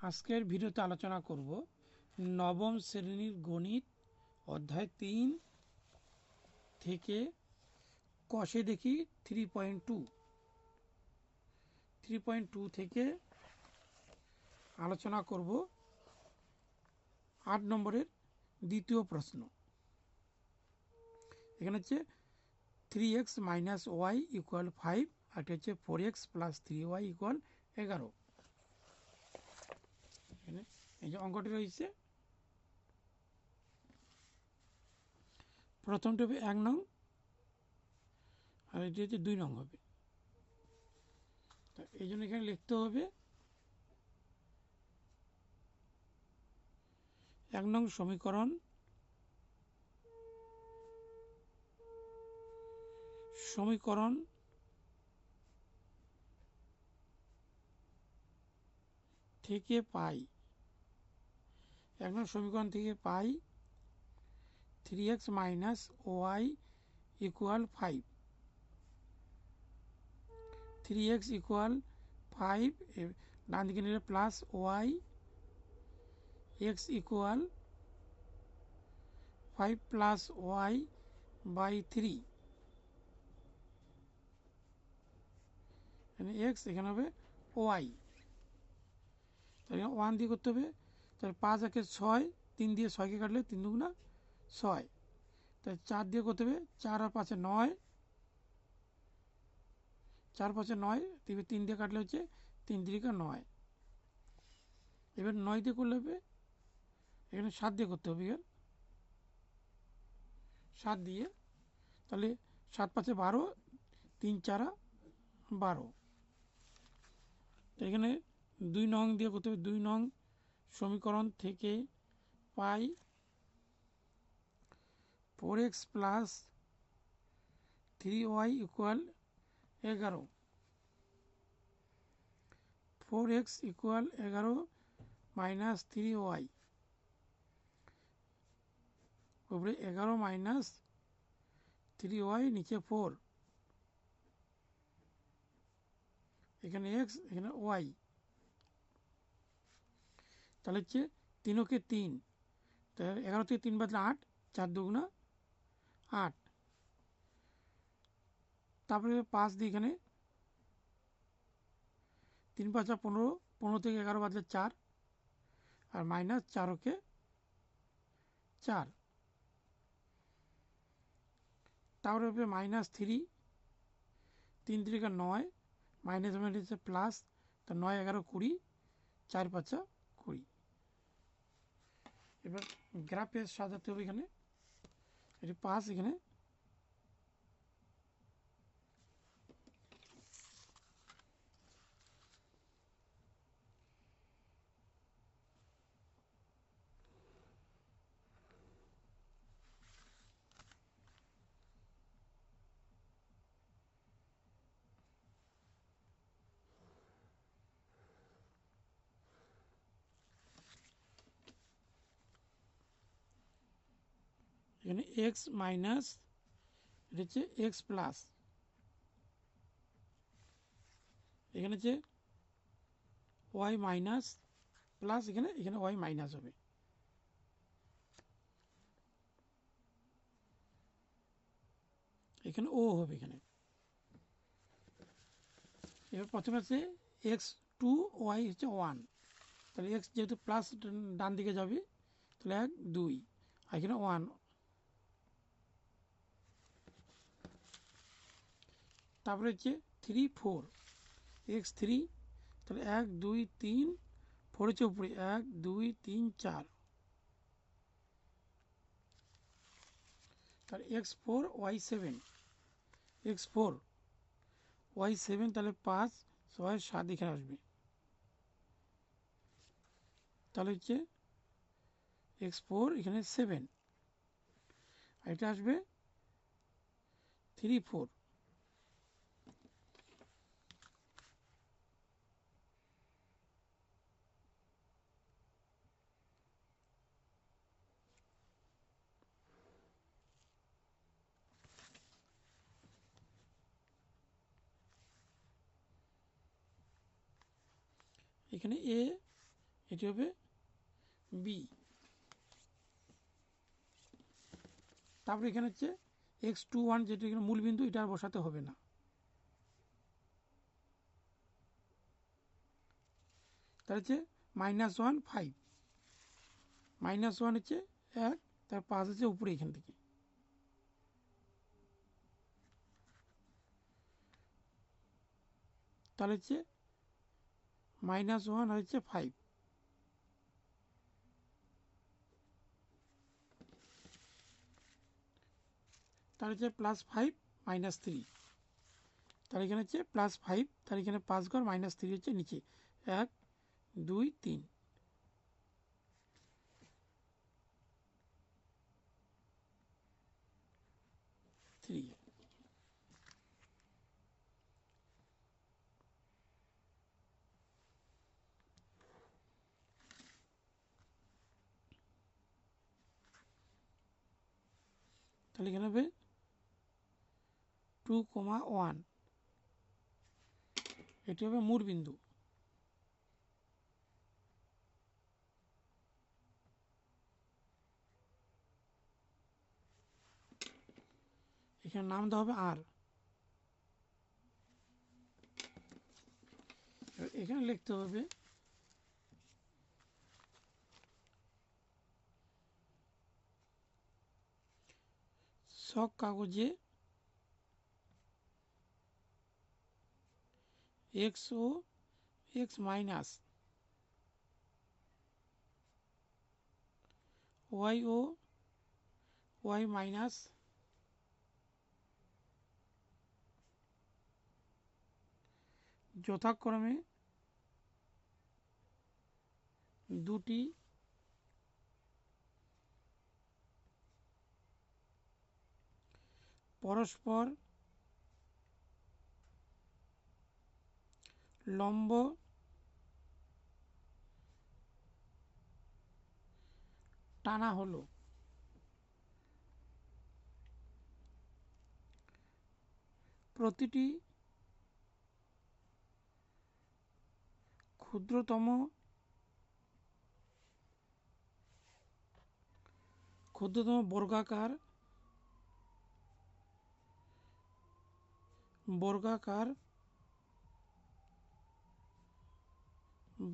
আজকের ভিডিওতে আলোচনা করব নবম শ্রেণীর গণিত অধ্যায় 3 থেকে কষে দেখি 3.2 থেকে আলোচনা করব 8 নম্বরের দ্বিতীয় প্রশ্ন। এখানে হচ্ছে 3x মাইনাস ওয়াই ইকুয়াল 5 আর এটা হচ্ছে 4x প্লাস 3y ইকুয়াল 11। এখানে এই যে অঙ্কটি রয়েছে, প্রথমটা হবে 1 নং আর এটি হচ্ছে 2 নং হবে। তো এই জন্য এখানে লিখতে হবে 1 নং সমীকরণ থেকে পাই 1 নং সমীকরণ থেকে পাই 3x minus y equal 5, 3x equal 5, ডান দিকে নিলে plus y, x equal 5 plus y by 3, এখানে x এখানে হবে ওয়াই। তাহলে 1 দিয়ে করতে হবে, তাহলে 5 একে 6, 3 দিয়ে 6কে কাটলে 3 দুগুণা 6, তাহলে 4 দিয়ে করতে হবে, 4 আর 5 9, 4 5 9, 3 দিয়ে কাটলে হচ্ছে 3 3 9। এবার 9 দিয়ে করলে হবে, এখানে 7 দিয়ে করতে হবে, এবার 7 দিয়ে, তাহলে 7 5 12, 3 4 12। তো এখানে 2 নং দিয়ে করতে হবে, 2 নং সমীকরণ থেকে পাই 4x plus 3y equal 11, 4x equal 11 minus 3y, উপরে 11 মাইনাস 3y, নিচে 4, এখানে x এখানে y। তাহলে হচ্ছে 3 কে 3, তাহলে 11 থেকে 3 বাদলে 8, 4 দুগুণা 8, তারপরে 5 দিয়ে এখানে 3 5 15, 15 থেকে 11 বাদলে 4 আর মাইনাস 4 কে 4, তারপরে হবে মাইনাস 3, 3 3 9, মাইনাস মাইনাস প্লাস, তো 9 11 20, 4 5 20। এবার গ্রাফে সাজাতে হবে, এখানে এটি 5, এখানে এখানে এক্স মাইনাস, এটা হচ্ছে এক্স প্লাস, এখানে হচ্ছে ওয়াই মাইনাস প্লাস, এখানে এখানে ওয়াই মাইনাস হবে। এখানে ও হবে এখানে। এবার প্রথমে আছে এক্স 2, ওয়াই হচ্ছে 1, তাহলে এক্স যেহেতু প্লাস ডান দিকে যাবে, তাহলে 1 2, আর এখানে 1, তারপরে হচ্ছে 3 4, এক্স 3, তাহলে 1 2 3, 4 হচ্ছে উপরে 1 2 3 4, তাহলে এক্স 4 ওয়াই 7, এক্স 4 ওয়াই 7, তাহলে 5 6 7 এখানে আসবে, তাহলে হচ্ছে এক্স 4 এখানে 7, আর এটা আসবে 3 4। এখানে এ এটি হবে বি। তারপরে এখানে হচ্ছে x21 যেটা এখানে মূল বিন্দু, এটা আর বসাতে হবে না। তাহলে হচ্ছে -1 5, -1 হচ্ছে 1, তার 5 হচ্ছে উপরে এখান থেকে। তাহলে হচ্ছে -1 আর হচ্ছে 5, তাহলে হচ্ছে +5 -3, তাহলে এখানে হচ্ছে +5, তাহলে এখানে 5 ঘর -3 হচ্ছে নিচে 1 2 3 3। তাহলে এখানে হবে 2,1, এটি হবে মূল বিন্দু। এখানে নাম দেওয়া হবে আর। এখানে লিখতে হবে ছক কাগজে x ও x মাইনাস y ও y মাইনাস যথাক্রমে দুটি পরস্পর লম্ব টানা হলো। প্রতিটি ক্ষুদ্রতম বর্গাকার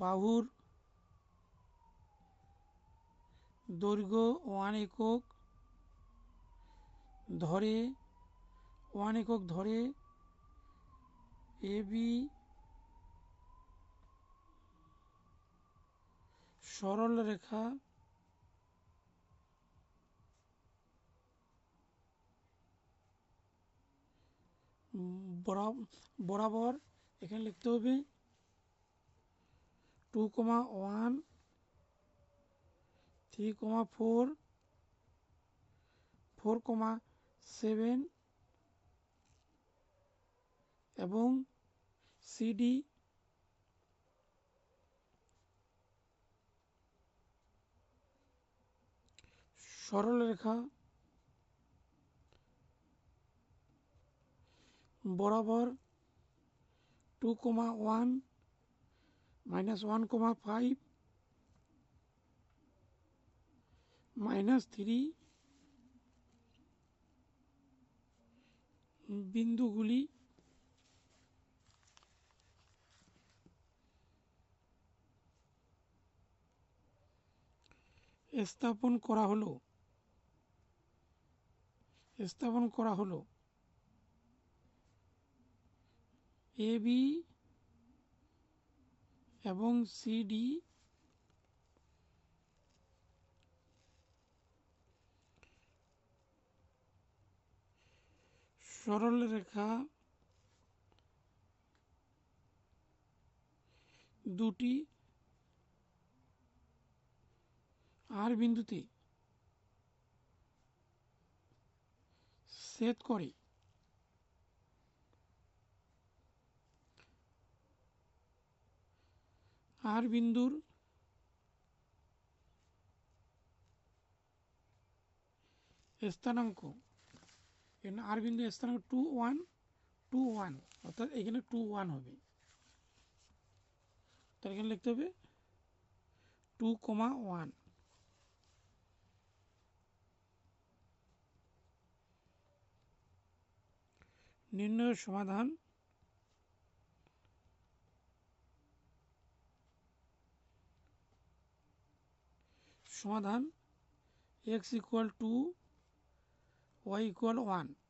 বাহুর দৈর্ঘ্য 1 একক ধরে AB সরল রেখা বরাবর এখানে লিখতে হবে 2,1 3,4 4,7 এবং CD সরলরেখা বরাবর 2,1 -1,5 -3 বিন্দুগুলি স্থাপন করা হলো AB এবং CD সরলরেখা দুটি আর বিন্দুতে ছেদ করে আর বিন্দুর স্থানাঙ্ক, এখানে আর বিন্দুর স্থানাঙ্ক 2 1 2 1, অর্থাৎ এখানে 2 1 হবে। তাহলে এখানে লিখতে হবে 2,1। নির্ণয় সমাধান। সমাধান x = 2 y = 1।